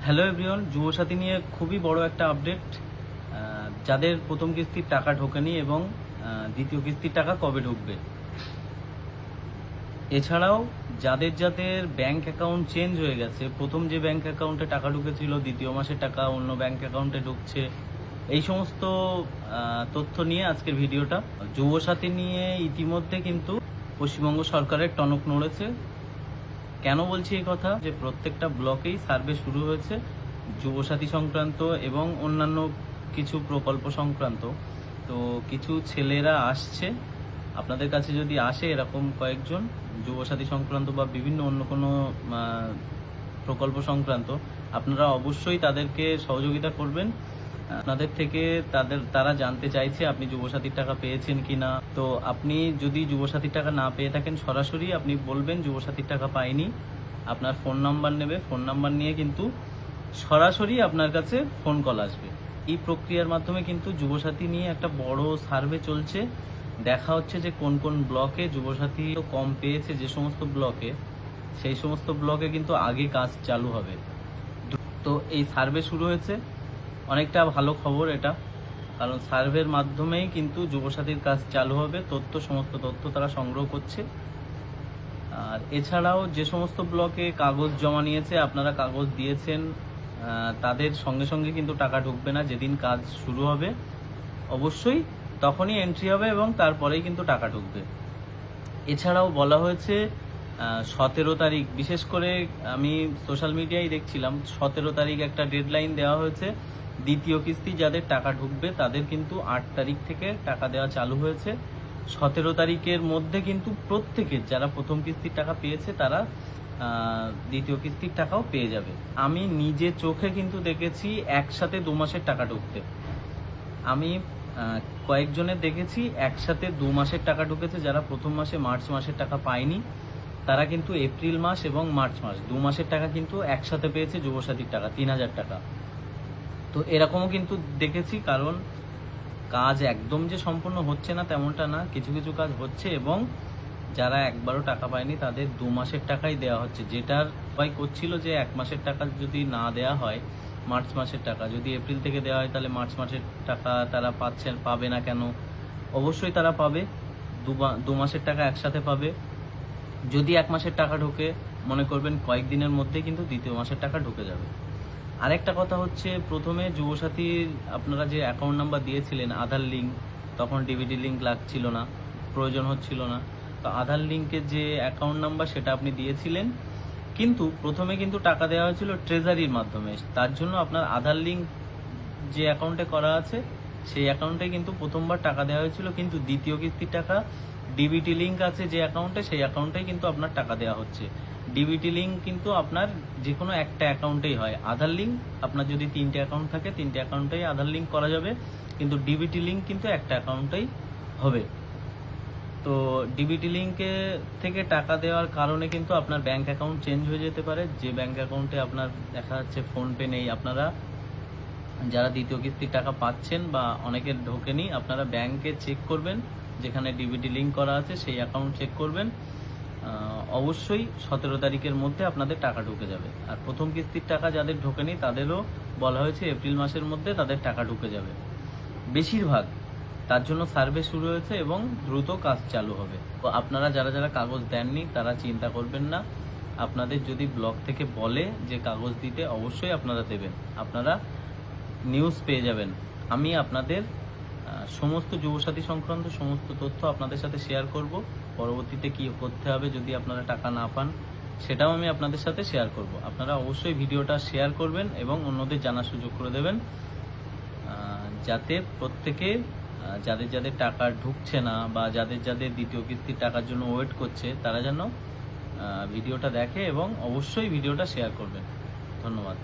Hello everyone, Yuvasathi নিয়ে খুবই বড় একটা আপডেট। যাদের প্রথম কিস্তির টাকা ঢোকেনি এবং দ্বিতীয় কিস্তির টাকা কবে ঢুকবে। এছাড়াও যাদের যাদের ব্যাংক অ্যাকাউন্ট চেঞ্জ হয়ে গেছে, প্রথম যে ব্যাংক অ্যাকাউন্টে টাকা ঢুকেছিল দ্বিতীয় মাসের টাকা অন্য ব্যাংক অ্যাকাউন্টে ঢুকছে, এই সমস্ত তথ্য নিয়ে আজকের ভিডিওটা। যুবসাথী নিয়ে ইতিমধ্যে কিন্তু পশ্চিমবঙ্গ সরকারের টনক নড়েছে। কেন বলছি এই কথা, যে প্রত্যেকটা ব্লকেই সার্ভে শুরু হয়েছে যুবসাথী সংক্রান্ত এবং অন্যান্য কিছু প্রকল্প সংক্রান্ত। তো কিছু ছেলেরা আসছে আপনাদের কাছে, যদি আসে এরকম কয়েকজন যুবসাথী সংক্রান্ত বা বিভিন্ন অন্য কোনো প্রকল্প সংক্রান্ত, আপনারা অবশ্যই তাদেরকে সহযোগিতা করবেন। আপনাদের থেকে তারা জানতে চাইছে আপনি যুবসাথীর টাকা পেয়েছেন কিনা। তো আপনি যদি যুবসাথীর টাকা না পেয়ে থাকেন, সরাসরি আপনি বলবেন যুবসাথীর টাকা পাইনি। আপনার ফোন নাম্বার নেবে, ফোন নাম্বার নিয়ে কিন্তু সরাসরি আপনার কাছে ফোন কল আসবে। এই প্রক্রিয়ার মাধ্যমে কিন্তু যুবসাথী নিয়ে একটা বড় সার্ভে চলছে। দেখা হচ্ছে যে কোন কোন ব্লকে যুবসাথী কম পেয়েছে, যে সমস্ত ব্লকে, সেই সমস্ত ব্লকে কিন্তু আগে কাজ চালু হবে। তো এই সার্ভে শুরু হয়েছে, অনেকটা ভালো খবর এটা, কারণ সার্ভের মাধ্যমেই কিন্তু যুবসাথীর কাজ চালু হবে। সমস্ত তথ্য তারা সংগ্রহ করছে। আর এছাড়াও যে সমস্ত ব্লকে কাগজ জমা নিয়েছে, আপনারা কাগজ দিয়েছেন, তাদের সঙ্গে সঙ্গে কিন্তু টাকা ঢুকবে না। যেদিন কাজ শুরু হবে অবশ্যই তখনই এন্ট্রি হবে এবং তারপরেই কিন্তু টাকা ঢুকবে। এছাড়াও বলা হয়েছে 17 তারিখ, বিশেষ করে আমি সোশ্যাল মিডিয়ায় দেখছিলাম 17 তারিখ একটা ডেডলাইন দেওয়া হয়েছে। দ্বিতীয় কিস্তি যাদের টাকা ঢুকবে তাদের কিন্তু 8 তারিখ থেকে টাকা দেওয়া চালু হয়েছে। 17 তারিখের মধ্যে কিন্তু প্রত্যেকের যারা প্রথম কিস্তির টাকা পেয়েছে তারা দ্বিতীয় কিস্তির টাকাও পেয়ে যাবে। আমি নিজে চোখে কিন্তু দেখেছি একসাথে 2 মাসের টাকা ঢুকতে। আমি কয়েকজনের দেখেছি একসাথে 2 মাসের টাকা ঢুকেছে। যারা প্রথম মাসে মার্চ মাসের টাকা পায়নি তারা কিন্তু এপ্রিল মাস এবং মার্চ মাস 2 মাসের টাকা কিন্তু একসাথে পেয়েছে, যুবসাথীর টাকা 3000 টাকা। তো এরকমও কিন্তু দেখেছি, কারণ কাজ একদম যে সম্পূর্ণ হচ্ছে না তেমনটা না, কিছু কিছু কাজ হচ্ছে এবং যারা একবারও টাকা পায়নি তাদের 2 মাসের টাকাই দেওয়া হচ্ছে। যেটার সবাই করছিল যে 1 মাসের টাকা যদি না দেওয়া হয়, মার্চ মাসের টাকা যদি এপ্রিল থেকে দেওয়া হয় তাহলে মার্চ মাসের টাকা তারা পাবে না কেন? অবশ্যই তারা পাবে, 2 মাসের টাকা একসাথে পাবে। যদি 1 মাসের টাকা ঢোকে, মনে করবেন কয়েকদিনের মধ্যে কিন্তু দ্বিতীয় মাসের টাকা ঢুকে যাবে। আরেকটা কথা হচ্ছে, প্রথমে যুবসাথীর আপনারা যে অ্যাকাউন্ট নাম্বার দিয়েছিলেন, আধার লিঙ্ক, তখন ডিবিটি লিঙ্ক লাগছিল না, প্রয়োজন হচ্ছিল না। তো আধার লিঙ্কের যে অ্যাকাউন্ট নাম্বার সেটা আপনি দিয়েছিলেন, কিন্তু প্রথমে কিন্তু টাকা দেওয়া হয়েছিল ট্রেজারির মাধ্যমে। তার জন্য আপনার আধার লিঙ্ক যে অ্যাকাউন্টে করা আছে সেই অ্যাকাউন্টে কিন্তু প্রথমবার টাকা দেওয়া হয়েছিল, কিন্তু দ্বিতীয় কিস্তির টাকা ডিবিটি লিঙ্ক আছে যে অ্যাকাউন্টে, সেই অ্যাকাউন্টেই কিন্তু আপনার টাকা দেওয়া হচ্ছে। ডিবিটি লিঙ্ক কিন্তু আপনার যে কোনো একটা অ্যাকাউন্টেই হয়। আধার লিঙ্ক আপনার যদি 3টে অ্যাকাউন্ট থাকে 3টে অ্যাকাউন্টেই আধার লিঙ্ক করা যাবে, কিন্তু ডিবিটি লিঙ্ক কিন্তু একটা অ্যাকাউন্টেই হবে। তো ডিবিটি লিঙ্কে থেকে টাকা দেওয়ার কারণে কিন্তু আপনার ব্যাংক অ্যাকাউন্ট চেঞ্জ হয়ে যেতে পারে। যে ব্যাংক অ্যাকাউন্টে আপনার দেখা যাচ্ছে ফোনপে নেই, আপনারা যারা দ্বিতীয় কিস্তির টাকা পাচ্ছেন বা অনেকের ঢোকেনি, আপনারা ব্যাংকে চেক করবেন, যেখানে ডিবিটি লিঙ্ক করা আছে সেই অ্যাকাউন্ট চেক করবেন। অবশ্যই 17 তারিখের মধ্যে আপনাদের টাকা ঢুকে যাবে। আর প্রথম কিস্তির টাকা যাদের ঢোকেনি তাদেরও বলা হয়েছে এপ্রিল মাসের মধ্যে তাদের টাকা ঢুকে যাবে বেশিরভাগ। তার জন্য সার্ভে শুরু হয়েছে এবং দ্রুত কাজ চালু হবে। তো আপনারা যারা যারা কাগজ দেননি তারা চিন্তা করবেন না। আপনাদের যদি ব্লক থেকে বলে যে কাগজ দিতে, অবশ্যই আপনারা দেবেন। আপনারা নিউজ পেয়ে যাবেন। আমি আপনাদের সমস্ত যুবসাথী সংক্রান্ত সমস্ত তথ্য আপনাদের সাথে শেয়ার করব। পরবর্তীতে কি করতে হবে যদি আপনারা টাকা না পান, সেটাও আমি আপনাদের সাথে শেয়ার করব। আপনারা অবশ্যই ভিডিওটা শেয়ার করবেন এবং অন্যদের জানার সুযোগ করে দেবেন, যাতে প্রত্যেকে যাদের যাদের টাকা ঢুকছে না বা যাদের যাদের দ্বিতীয় কিস্তির টাকার জন্য ওয়েট করছে, তারা যেন ভিডিওটা দেখে এবং অবশ্যই ভিডিওটা শেয়ার করবেন। ধন্যবাদ।